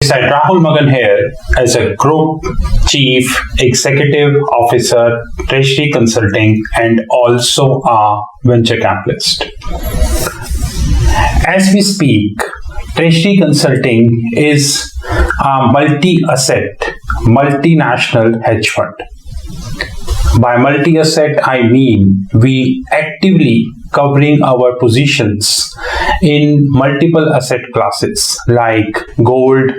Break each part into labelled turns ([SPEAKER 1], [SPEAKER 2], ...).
[SPEAKER 1] Side Rahul Magan here as a Group Chief Executive Officer, Treasury Consulting, and also a venture capitalist. As we speak, Treasury Consulting is a multi-asset, multinational hedge fund. By multi-asset, I mean we actively covering our positions in multiple asset classes like gold,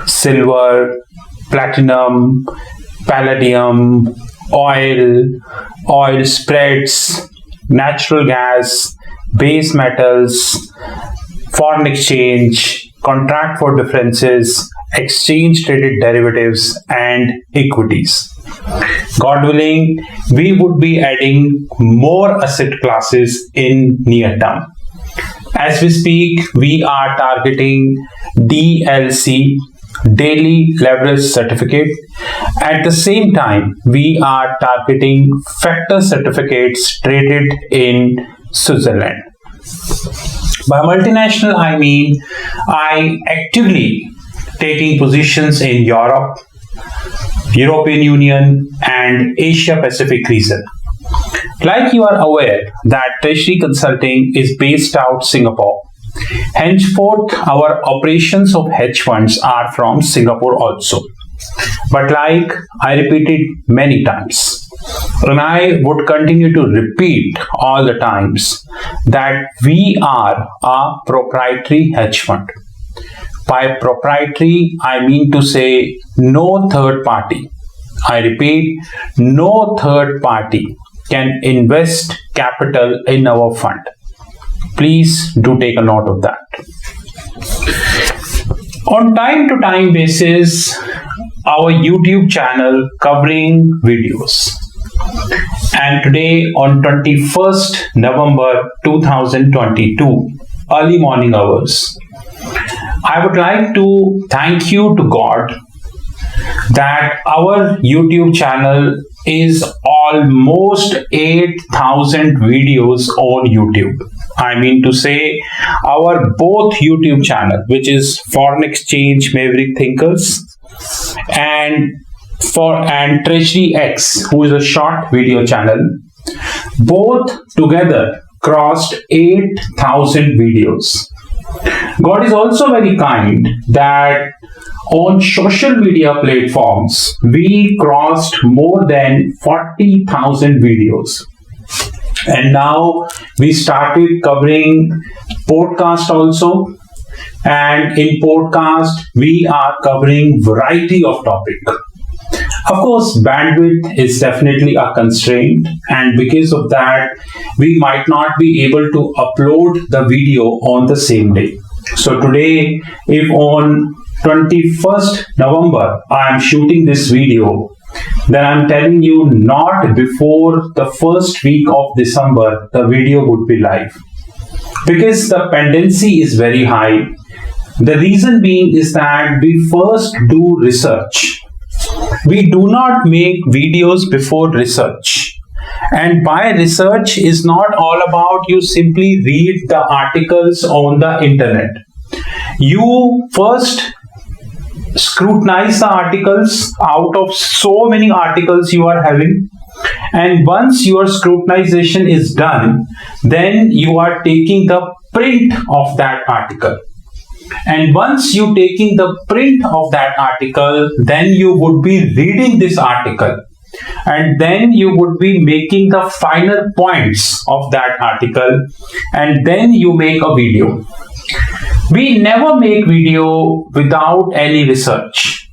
[SPEAKER 1] silver, platinum, palladium, oil spreads, natural gas, base metals, foreign exchange, contract for differences, exchange traded derivatives, and equities. God willing, we would be adding more asset classes in near term. As we speak, we are targeting DLC, Daily Leverage Certificate. At the same time, we are targeting factor certificates traded in Switzerland. By multinational, I mean I actively taking positions in Europe, European Union, and Asia Pacific region. Like you are aware that Treasury Consulting is based out Singapore. Henceforth, our operations of hedge funds are from Singapore also. But like I repeated many times, and I would continue to repeat all the times that we are a proprietary hedge fund. By proprietary, I mean to say no third party. I repeat, no third party can invest capital in our fund. Please do take a note of that. On time to time basis, our YouTube channel covering videos. And today on 21st November 2022, early morning hours, I would like to thank you to God that our YouTube channel is almost 8,000 videos on YouTube. I mean to say our both YouTube channel, which is Foreign Exchange Maverick Thinkers, and Treasury X, who is a short video channel, both together crossed 8,000 videos. God is also very kind that on social media platforms, we crossed more than 40,000 videos. And now we started covering podcast also. And in podcast, we are covering variety of topic. Of course, bandwidth is definitely a constraint, and because of that, we might not be able to upload the video on the same day. So today, if on 21st November, I am shooting this video, then I'm telling you not before the first week of December, the video would be live. Because the pendency is very high. The reason being is that we first do research. We do not make videos before research. And by research is not all about you simply read the articles on the internet. You first scrutinize the articles out of so many articles you are having. And once your scrutinization is done, then you are taking the print of that article. And once you taking the print of that article, then you would be reading this article. And then you would be making the final points of that article. And then you make a video. We never make video without any research.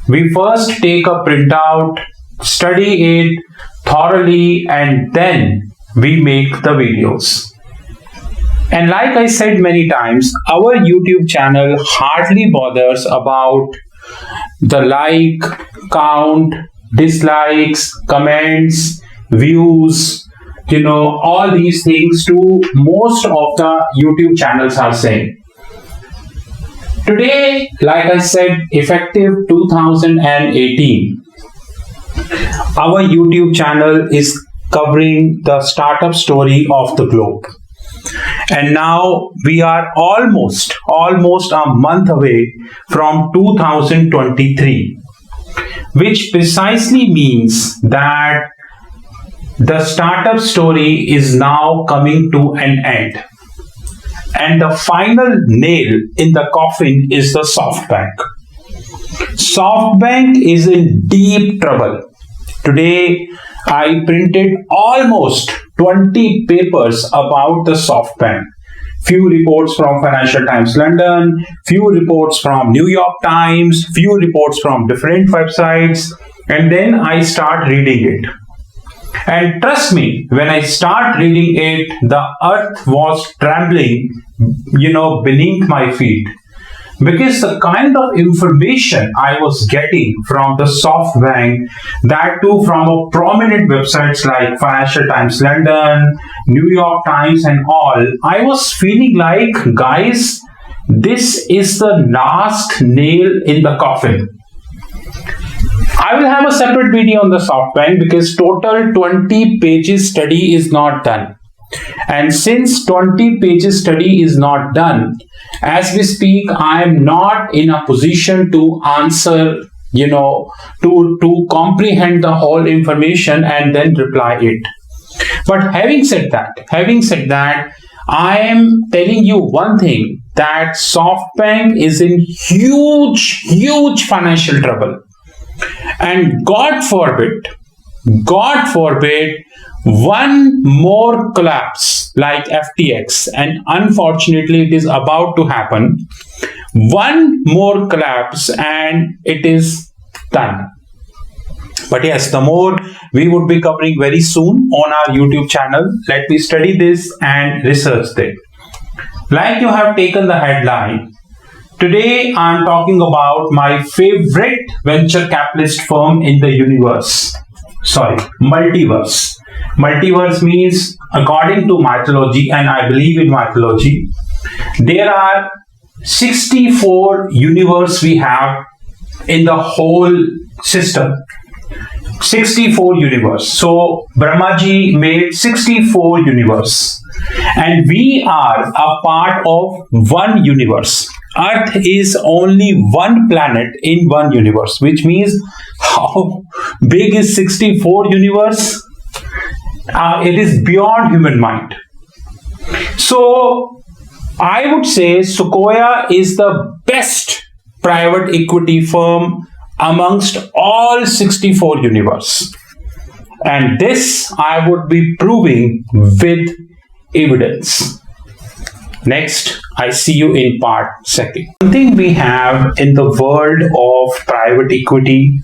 [SPEAKER 1] We first take a printout, study it thoroughly, and then we make the videos. And like I said many times, our YouTube channel hardly bothers about the like, count, dislikes, comments, views, all these things to most of the YouTube channels are saying. Today, like I said, effective 2018, our YouTube channel is covering the startup story of the globe. And now we are almost a month away from 2023, which precisely means that the startup story is now coming to an end. And the final nail in the coffin is the SoftBank. SoftBank is in deep trouble. Today, I printed almost 20 papers about the SoftBank. Few reports from Financial Times London, few reports from New York Times, few reports from different websites, and then I start reading it. And trust me, when I start reading it, the earth was trembling, beneath my feet. Because the kind of information I was getting from the SoftBank, that too from a prominent websites like Financial Times London, New York Times and all, I was feeling like, guys, this is the last nail in the coffin. I will have a separate video on the SoftBank because total 20 pages study is not done. And since 20 pages study is not done, as we speak, I am not in a position to answer, to comprehend the whole information and then reply it. But having said that, I am telling you one thing, that SoftBank is in huge financial trouble. And God forbid, one more collapse like FTX, and unfortunately it is about to happen. One more collapse and it is done. But yes, the more we would be covering very soon on our YouTube channel. Let me study this and research it. Like you have taken the headline, today I am talking about my favorite venture capitalist firm in the multiverse. Multiverse means, according to mythology, and I believe in mythology, there are 64 universes we have in the whole system. 64 universe. So Brahmaji made 64 universe, and we are a part of one universe. Earth is only one planet in one universe, which means how big is 64 universe? It is beyond human mind. So I would say Sequoia is the best private equity firm amongst all 64 universe. And this I would be proving with evidence. Next, I see you in part second. One thing we have in the world of private equity,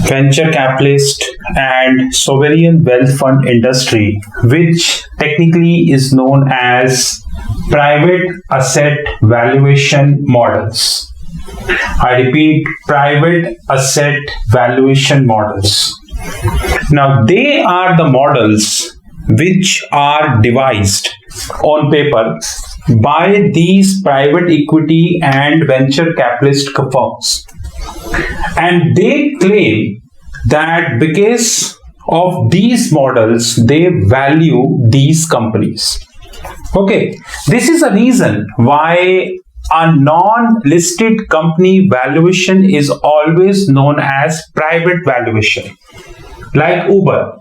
[SPEAKER 1] venture capitalist and sovereign wealth fund industry, which technically is known as private asset valuation models. I repeat, private asset valuation models. Now, they are the models which are devised on paper by these private equity and venture capitalist firms. And they claim that because of these models, they value these companies. Okay, this is a reason why a non-listed company valuation is always known as private valuation. Like Uber.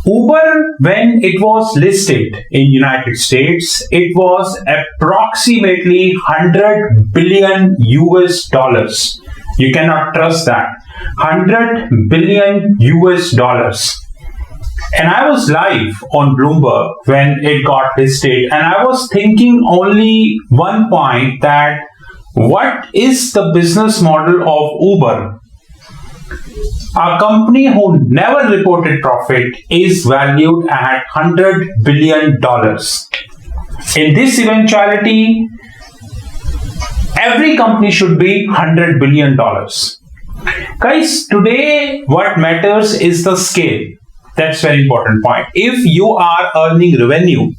[SPEAKER 1] Uber, when it was listed in United States, it was approximately 100 billion US dollars. You cannot trust that. 100 billion US dollars. And I was live on Bloomberg when it got listed, and I was thinking only one point, that what is the business model of Uber? A company who never reported profit is valued at $100 billion. In this eventuality, every company should be $100 billion. Guys, today what matters is the scale. That's very important point. If you are earning revenue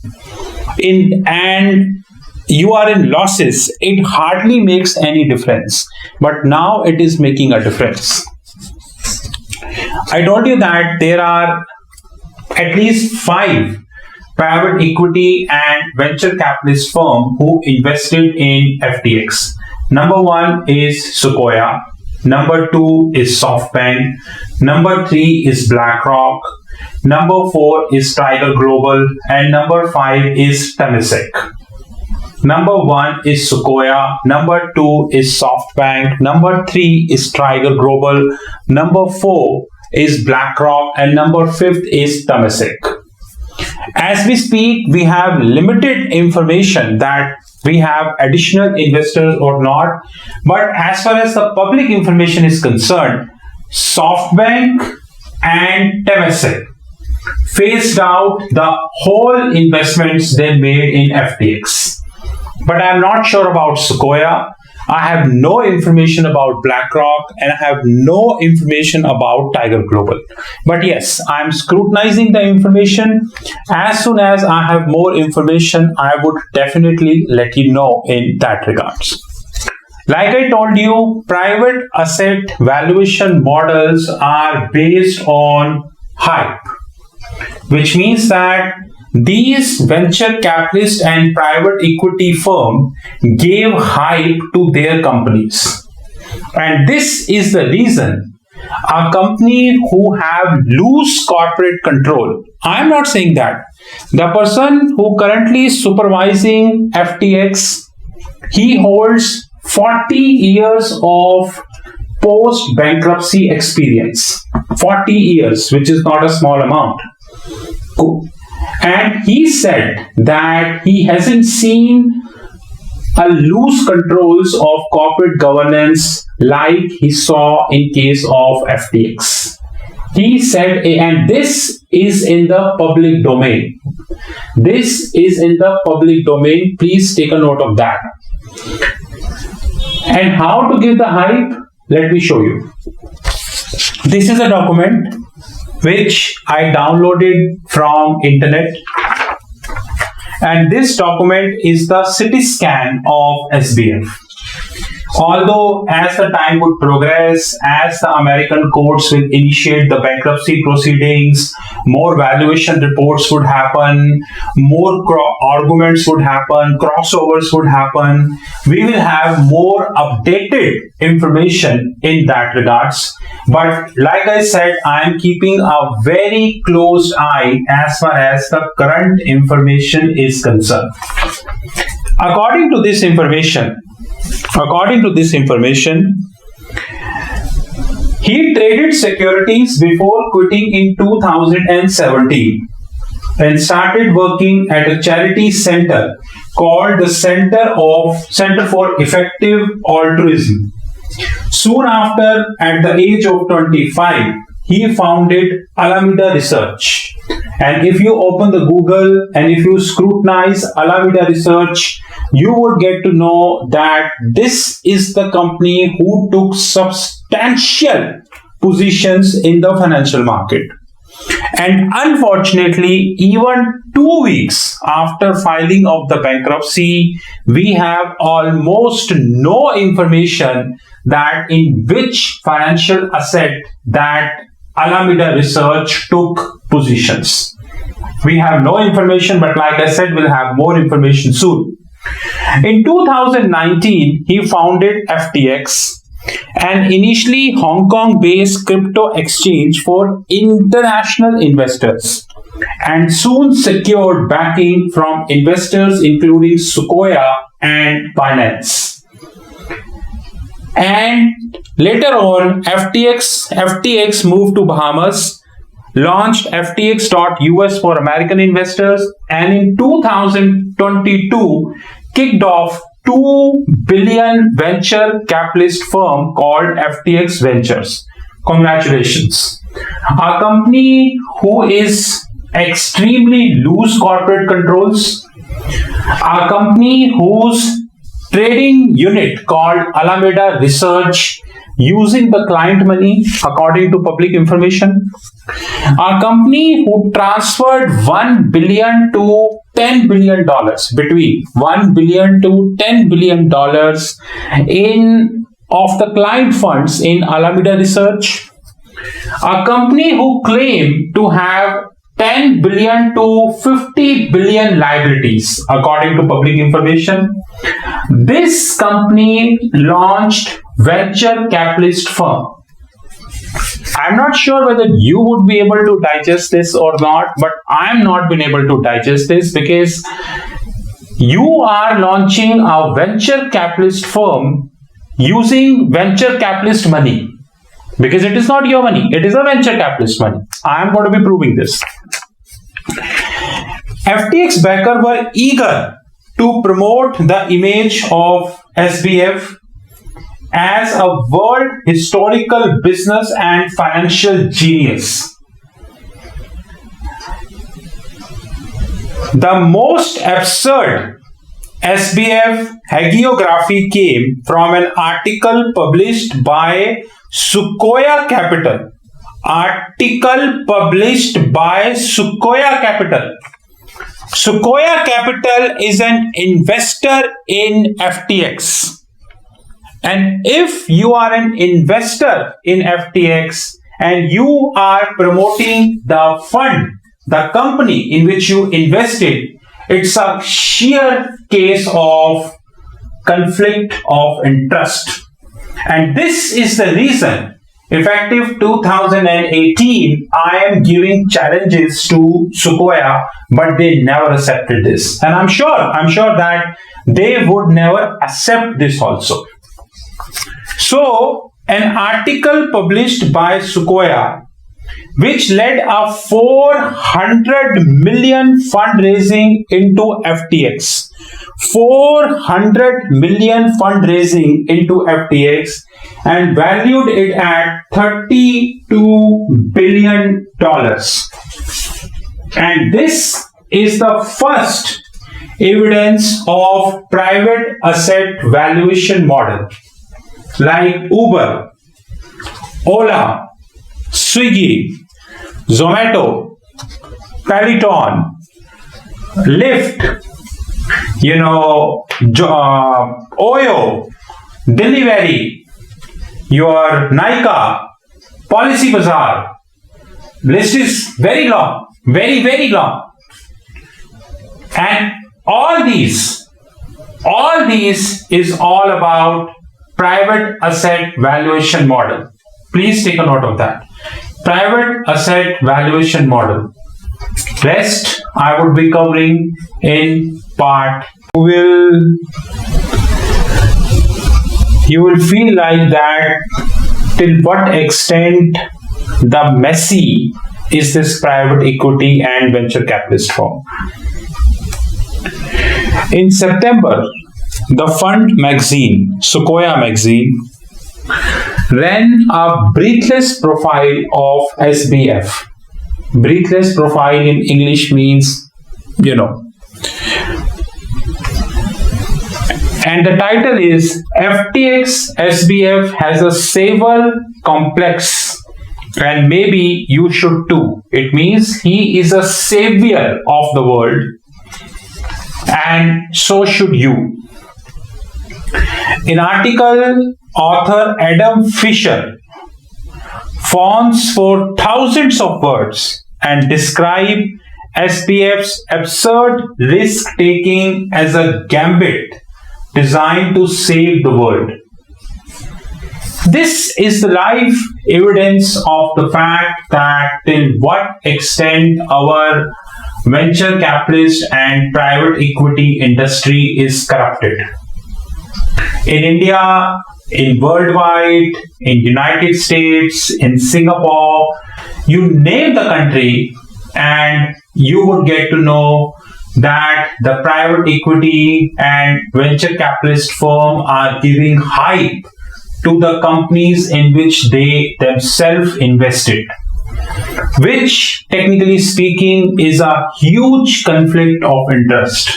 [SPEAKER 1] and you are in losses, it hardly makes any difference. But now it is making a difference. I told you that there are at least 5 private equity and venture capitalist firms who invested in FTX. Number 1 is Sequoia. Number 2 is SoftBank. Number 3 is BlackRock. Number 4 is Tiger Global. And number 5 is Temasek. Number 1 is Sequoia. Number 2 is SoftBank. Number 3 is Tiger Global. Number 4 is BlackRock. And number 5 is Temasek. As we speak, we have limited information that we have additional investors or not. But as far as the public information is concerned, SoftBank and Temasek phased out the whole investments they made in FTX. But I am not sure about Sequoia. I have no information about BlackRock and I have no information about Tiger Global. But yes, I am scrutinizing the information. As soon as I have more information, I would definitely let you know in that regards. Like I told you, private asset valuation models are based on hype, which means that these venture capitalists and private equity firms gave hype to their companies. And this is the reason a company who have loose corporate control, I'm not saying that. The person who currently is supervising FTX, he holds 40 years of post-bankruptcy experience. 40 years, which is not a small amount. And he said that he hasn't seen a loose controls of corporate governance like he saw in case of FTX. He said, and this is in the public domain. This is in the public domain. Please take a note of that. And how to give the hype? Let me show you. This is a document which I downloaded from internet, and this document is the CT scan of SBF. Although as the time would progress, as the American courts will initiate the bankruptcy proceedings, more valuation reports would happen, more arguments would happen, crossovers would happen. We will have more updated information in that regards. But like I said, I am keeping a very close eye as far as the current information is concerned. According to this information, he traded securities before quitting in 2017 and started working at a charity center called the Center for Effective Altruism. Soon after, at the age of 25, he founded Alameda Research. And if you open the Google and if you scrutinize Alameda Research, you would get to know that this is the company who took substantial positions in the financial market. And unfortunately, even 2 weeks after filing of the bankruptcy, we have almost no information that in which financial asset that Alameda Research took positions. We have no information, but like I said, we'll have more information soon. In 2019, he founded FTX, an initially Hong Kong-based crypto exchange for international investors, and soon secured backing from investors including Sequoia and Binance. And later on, FTX moved to Bahamas, launched FTX.US for American investors, and in 2022 kicked off $2 billion venture capitalist firm called FTX Ventures. Congratulations. A company who is extremely loose corporate controls, a company whose trading unit called Alameda Research using the client money according to public information, a company who transferred $1 billion to $10 billion, between $1 billion to $10 billion of the client funds in Alameda Research, a company who claimed to have 10 billion to 50 billion liabilities, according to public information. This company launched venture capitalist firm. I'm not sure whether you would be able to digest this or not, but I'm not been able to digest this because you are launching a venture capitalist firm using venture capitalist money. Because it is not your money, it is a venture capitalist money. I am going to be proving this. FTX backers were eager to promote the image of SBF as a world historical business and financial genius. The most absurd SBF hagiography came from an article published by Sequoia Capital. Article published by Sequoia Capital. Sequoia Capital is an investor in FTX. And if you are an investor in FTX and you are promoting the fund, the company in which you invested, it's a sheer case of conflict of interest. And this is the reason, effective 2018, I am giving challenges to Sequoia, but they never accepted this. And I'm sure that they would never accept this also. So, an article published by Sequoia, which led a 400 million fundraising into FTX. 400 million fundraising into FTX and valued it at $32 billion. And this is the first evidence of private asset valuation model like Uber, Ola, Swiggy, Zomato, Peloton, Lyft, Oyo, Delivery, your Nykaa, Policy Bazaar. List is very long, very, very long. And all these is all about private asset valuation model. Please take a note of that. Private asset valuation model. Rest I would be covering in part. You will feel like that till what extent the messy is this private equity and venture capitalist firm. In September, the fund magazine, Sequoia magazine, ran a breathless profile of SBF. Breathless profile in English means, And the title is FTX SBF has a Sable complex and maybe you should too. It means he is a savior of the world and so should you. In article, author Adam Fisher fonts for thousands of words and describe SBF's absurd risk-taking as a gambit designed to save the world. This is the live evidence of the fact that till what extent our venture capitalist and private equity industry is corrupted. In India, in worldwide, in United States, in Singapore, you name the country and you would get to know that the private equity and venture capitalist firm are giving hype to the companies in which they themselves invested, which technically speaking is a huge conflict of interest.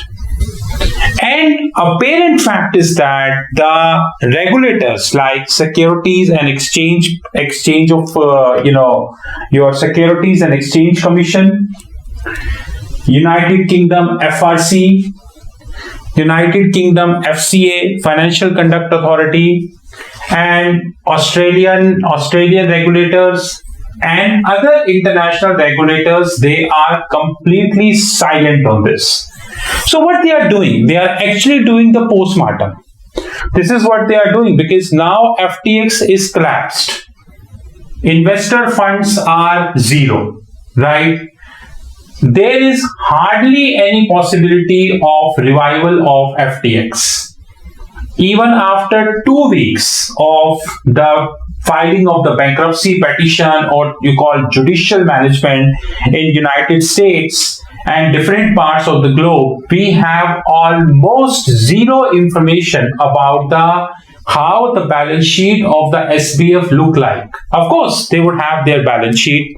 [SPEAKER 1] And apparent fact is that the regulators like Securities and Exchange of your Securities and Exchange Commission, United Kingdom FRC, United Kingdom FCA, Financial Conduct Authority, and Australian regulators, and other international regulators, they are completely silent on this. So what they are doing, they are actually doing the postmortem. This is what they are doing, because now FTX is collapsed. Investor funds are zero, right? There is hardly any possibility of revival of FTX. Even after 2 weeks of the filing of the bankruptcy petition, or you call judicial management in United States and different parts of the globe, we have almost zero information about how the balance sheet of the SBF look like. Of course, they would have their balance sheet,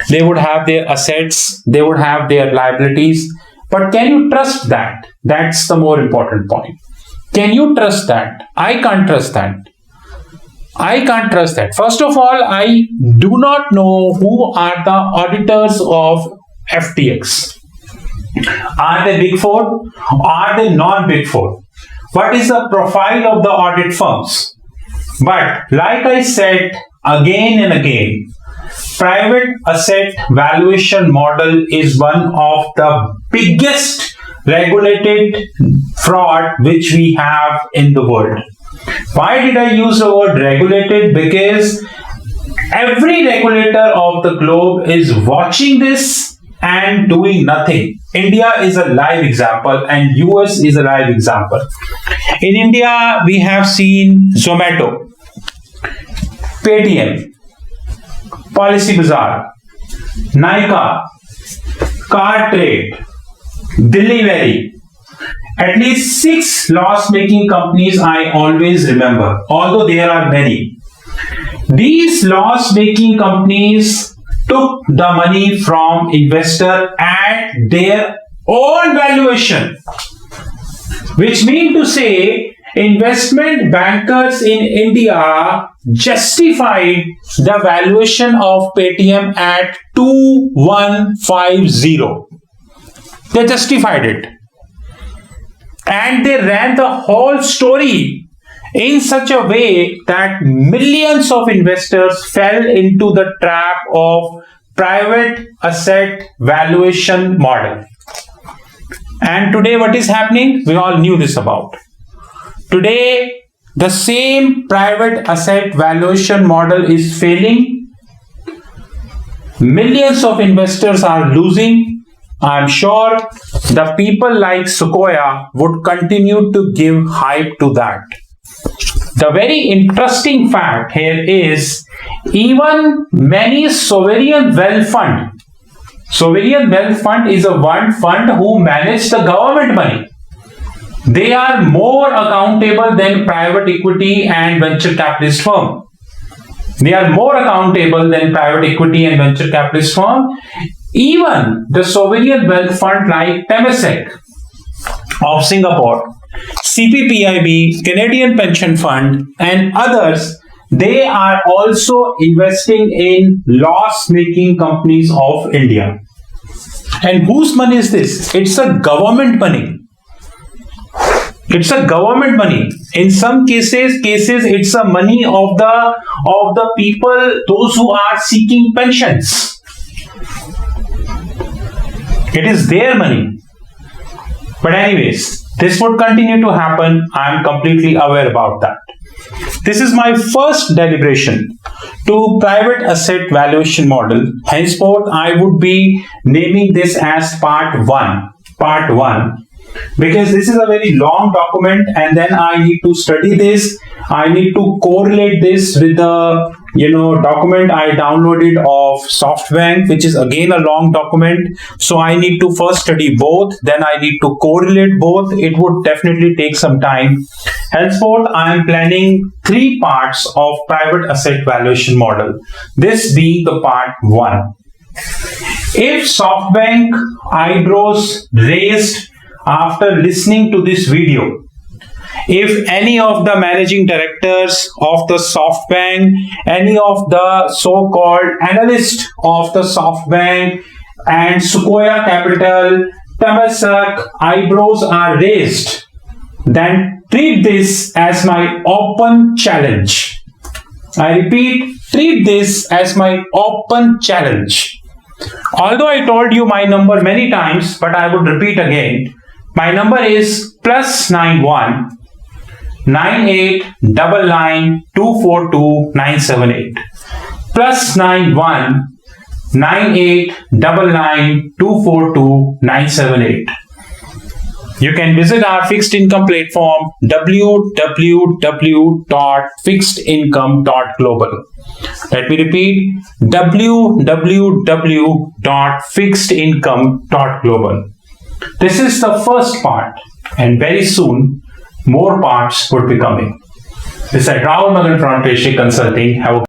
[SPEAKER 1] they would have their assets, they would have their liabilities, but can you trust that? That's the more important point. Can you trust that? I can't trust that. I can't trust that. First of all, I do not know who are the auditors of FTX. Are they Big Four? Are they non-Big Four? What is the profile of the audit firms? But like I said again and again, private asset valuation model is one of the biggest regulated fraud which we have in the world. Why did I use the word regulated? Because every regulator of the globe is watching this and doing nothing. India is a live example and US is a live example. In India, we have seen Zomato, Paytm, Policybazaar, Nykaa, Cartrade, Delivery. At least 6 loss-making companies I always remember, although there are many. These loss-making companies took the money from investor at their own valuation, which means to say investment bankers in India justified the valuation of Paytm at 2150. They justified it. And they ran the whole story in such a way that millions of investors fell into the trap of private asset valuation model. And today what is happening? We all knew this about. Today, the same private asset valuation model is failing. Millions of investors are losing. I'm sure the people like Sequoia would continue to give hype to that. The very interesting fact here is even many sovereign wealth fund. Sovereign wealth fund is a one fund who manage the government money. They are more accountable than private equity and venture capitalist firm. They are more accountable than private equity and venture capitalist firm. Even the sovereign wealth fund like Temasek of Singapore, CPPIB, Canadian Pension Fund, and others, they are also investing in loss-making companies of India. And whose money is this? It's a government money. It's a government money. In some cases it's the money of the people, those who are seeking pensions. It is their money. But anyways, this would continue to happen. I am completely aware about that. This is my first deliberation to private asset valuation model. Henceforth, I would be naming this as part 1. Part 1. Because this is a very long document and then I need to study this. I need to correlate this with the document I downloaded of SoftBank, which is again a long document. So I need to first study both, then I need to correlate both. It would definitely take some time. Henceforth, I am planning 3 parts of private asset valuation model. This being the part 1. If SoftBank eyebrows raised after listening to this video, if any of the managing directors of the SoftBank, any of the so-called analysts of the SoftBank and Sequoia Capital, Temasek eyebrows are raised, then treat this as my open challenge. I repeat, treat this as my open challenge. Although I told you my number many times, but I would repeat again. My number is +91 9899242978. +91 9899242978. You can visit our fixed income platform www.fixedincome.global. Let me repeat, www.fixedincome.global. This is the first part, and very soon more parts would be coming. This is Rahul Magan from Treasury Consulting. Have a